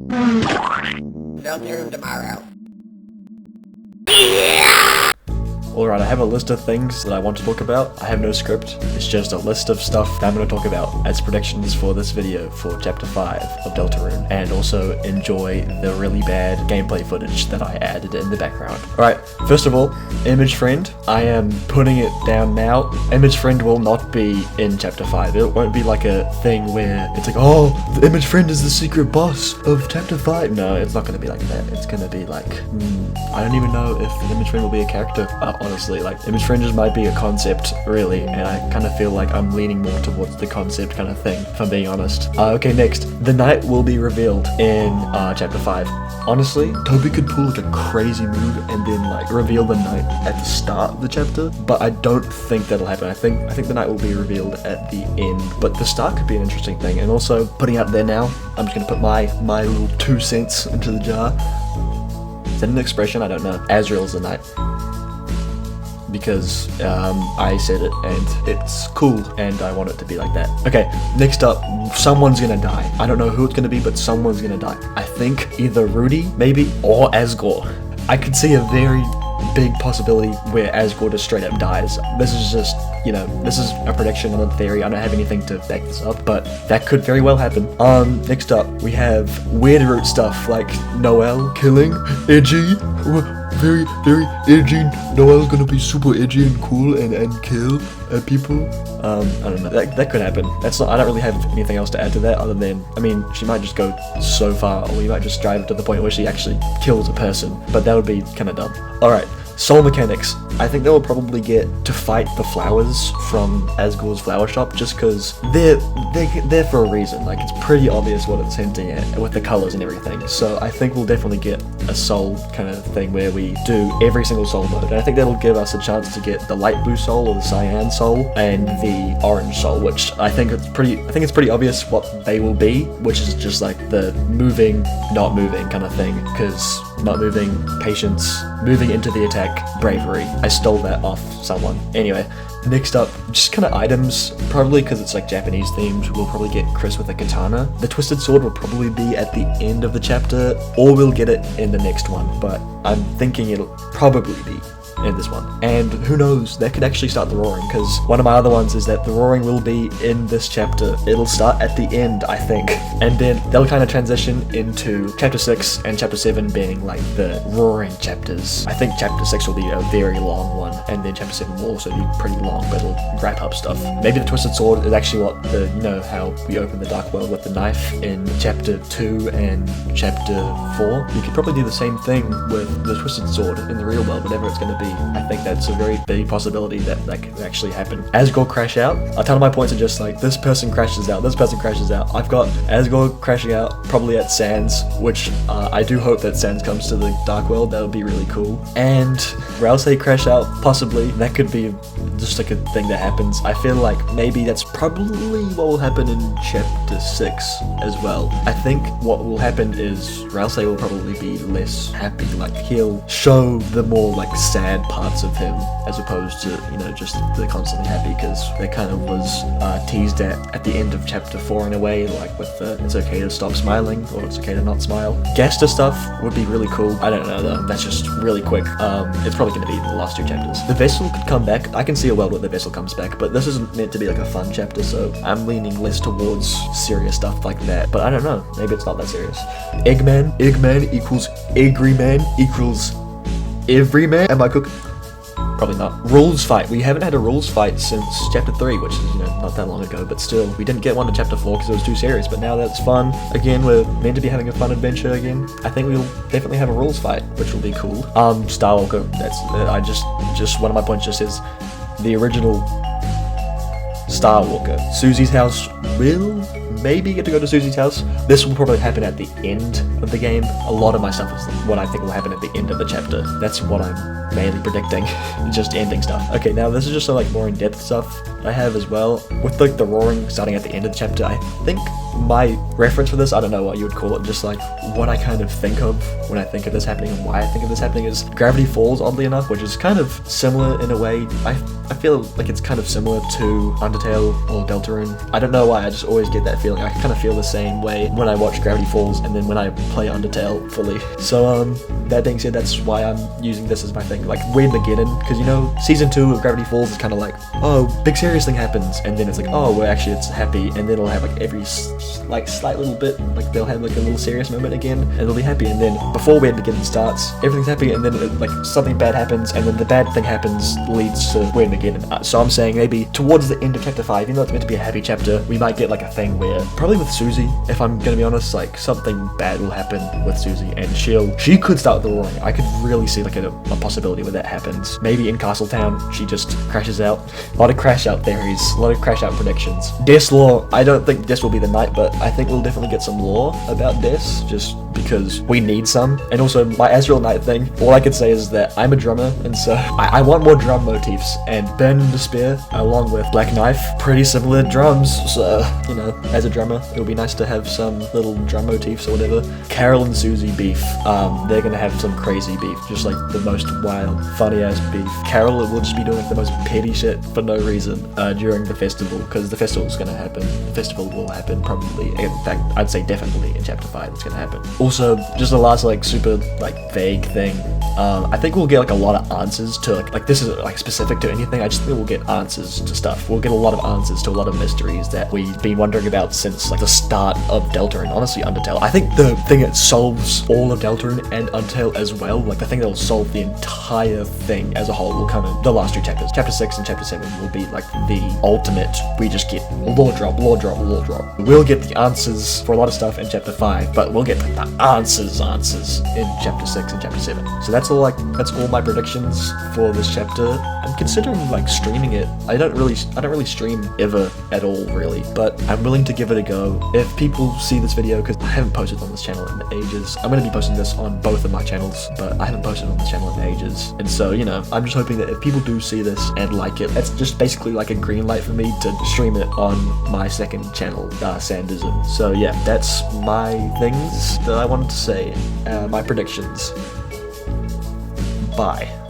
Deltarune tomorrow. Alright, I have a list of things that I want to talk about. I have no script. It's just a list of stuff that I'm going to talk about as predictions for this video for Chapter 5 of Deltarune. And also enjoy the really bad gameplay footage that I added in the background. Alright, first of all, Image Friend. I am putting it down now. Image Friend will not be in Chapter 5. It won't be like a thing where it's like, oh, the Image Friend is the secret boss of Chapter 5. No, it's not going to be like that. It's going to be like, I don't even know if the Image Friend will be a character. Honestly, like, Image Friend just might be a concept, really, and I kind of feel like I'm leaning more towards the concept kind of thing, if I'm being honest. Okay, next, the knight will be revealed in Chapter 5. Honestly, Toby could pull like a crazy move and then like reveal the knight at the start of the chapter, but I don't think that'll happen. I think the knight will be revealed at the end, but the start could be an interesting thing. And also, putting out there now, I'm just gonna put my little 2 cents into the jar. Is that an expression? I don't know. Asriel's the knight. Because I said it and it's cool and I want it to be like that. Okay, next up, someone's gonna die. I don't know who it's gonna be, but someone's gonna die. I think either Rudy, maybe, or Asgore. I could see a very big possibility where Asgore just straight up dies. This is just, this is a prediction and a theory. I don't have anything to back this up, but that could very well happen. Next up, we have weird root stuff like Noelle killing Edgy. Very, very edgy. Noelle's gonna be super edgy and cool and kill people. I don't know. That could happen. I don't really have anything else to add to that other than, she might just go so far, or we might just drive to the point where she actually kills a person, but that would be kind of dumb. Alright. Soul mechanics. I think they will probably get to fight the flowers from Asgore's flower shop just because they're there for a reason. Like, it's pretty obvious what it's hinting at with the colors and everything. So I think we'll definitely get a soul kind of thing where we do every single soul mode. And I think that'll give us a chance to get the light blue soul or the cyan soul and the orange soul, which I think it's pretty obvious what they will be, which is just like the moving, not moving kind of thing. Because not moving, patience, moving into the attack, bravery. I stole that off someone. Anyway, next up, just kind of items, probably because it's like Japanese themed, we'll probably get Chris with a katana. The twisted sword will probably be at the end of the chapter, or we'll get it in the next one, but I'm thinking it'll probably be in this one. And who knows, that could actually start the roaring, because one of my other ones is that the roaring will be in this chapter. It'll start at the end, I think, and then they'll kind of transition into chapter 6 and chapter 7 being like the roaring chapters. I think chapter 6 will be a very long one, and then chapter 7 will also be pretty long, but it'll wrap up stuff. Maybe the twisted sword is actually what how we open the dark world with the knife in chapter 2 and chapter 4. You could probably do the same thing with the twisted sword in the real world, whatever it's going to be. I think that's a very big possibility that could actually happen. Asgore crash out. A ton of my points are just like, this person crashes out, this person crashes out. I've got Asgore crashing out probably at Sans, which I do hope that Sans comes to the dark world. That would be really cool. And Rousey crash out, possibly. That could be just like a thing that happens. I feel like maybe that's probably what will happen in chapter 6 as well. I think what will happen is Rousey will probably be less happy. Like, he'll show the more like sad parts of him as opposed to just the constantly happy, because that kind of was teased at the end of chapter 4 in a way, like with the it's okay to stop smiling or it's okay to not smile. Gaster stuff would be really cool. I don't know though, that's just really quick. It's probably going to be the last 2 chapters. The vessel could come back. I can see a world where the vessel comes back, but this isn't meant to be like a fun chapter, so I'm leaning less towards serious stuff like that, but I don't know, maybe it's not that serious. Eggman equals Egryman equals Everyman. Am I cooking? Probably not. Rules fight. We haven't had a rules fight since chapter 3, which is, not that long ago, but still, we didn't get one in chapter 4 because it was too serious, but now that's fun. Again, we're meant to be having a fun adventure again. I think we'll definitely have a rules fight, which will be cool. Starwalker, that's, one of my points just is the original Starwalker. Susie's house will maybe get to go to Susie's house. This will probably happen at the end of the game. A lot of my stuff is what I think will happen at the end of the chapter. That's what I'm mainly predicting. Just ending stuff. Okay, now this is just more in-depth stuff I have as well. With like the roaring starting at the end of the chapter, I think my reference for this, I don't know what you would call it, just like what I kind of think of when I think of this happening and why I think of this happening is Gravity Falls, oddly enough, which is kind of similar in a way. I feel like it's kind of similar to Undertale or Deltarune. I don't know why, I just always get that feeling. I kind of feel the same way when I watch Gravity Falls and then when I play Undertale fully. So that being said, that's why I'm using this as my thing. Like weird beginning, because you know, season 2 of Gravity Falls is kind of like, oh, big serious thing happens, and then it's like, oh, well actually it's happy, and then it'll have like every like slight little bit, like they'll have like a little serious moment again, and it'll be happy, and then before Weird Beginning starts, everything's happy, and then like something bad happens, and then the bad thing happens leads to Weird Beginning. So I'm saying maybe towards the end of chapter 5, even though it's meant to be a happy chapter, we might get like a thing where, probably with Susie, if I'm gonna be honest, like something bad will happen with Susie, and she could start the roaring. I could really see like a possibility where that happens. Maybe in Castletown, she just crashes out. A lot of crash out theories, a lot of crash out predictions. Des lore, I don't think Des will be the knight, but I think we'll definitely get some lore about Des, just because we need some. And also, my Asriel Knight thing, all I could say is that I'm a drummer, and so I want more drum motifs, and Burn in Despair, along with Black Knife, pretty similar drums, so, you know, as a drummer, it would be nice to have some little drum motifs or whatever. Carol and Susie beef, they're gonna have some crazy beef, just like the most wild, funny-ass beef. Carol will just be doing like the most petty shit for no reason during the festival, because the festival's gonna happen. The festival will happen probably, in fact, I'd say definitely in chapter 5 it's gonna happen. Also, just the last like super like vague thing, I think we'll get like a lot of answers to like this isn't like specific to anything, I just think we'll get answers to stuff. We'll get a lot of answers to a lot of mysteries that we've been wondering about since like the start of Deltarune, honestly Undertale. I think the thing that solves all of Deltarune and Undertale as well, like the thing that will solve the entire thing as a whole, will come in the last 2 chapters. Chapter 6 and chapter 7 will be like the ultimate, we just get lore drop. We'll get the answers for a lot of stuff in chapter 5, but we'll get like the answers in chapter 6 and chapter 7. So that's all my predictions for this chapter. I'm considering like streaming it. I don't really stream ever at all really, but I'm willing to give it a go. If people see this video, because I haven't posted on this channel in ages, I'm going to be posting this on both of my channels, but I haven't posted on this channel in ages, and so, you know, I'm just hoping that if people do see this and like it, that's just basically like a green light for me to stream it on my second channel, Sandism. So yeah, that's my things that I wanted to say, my predictions. Bye.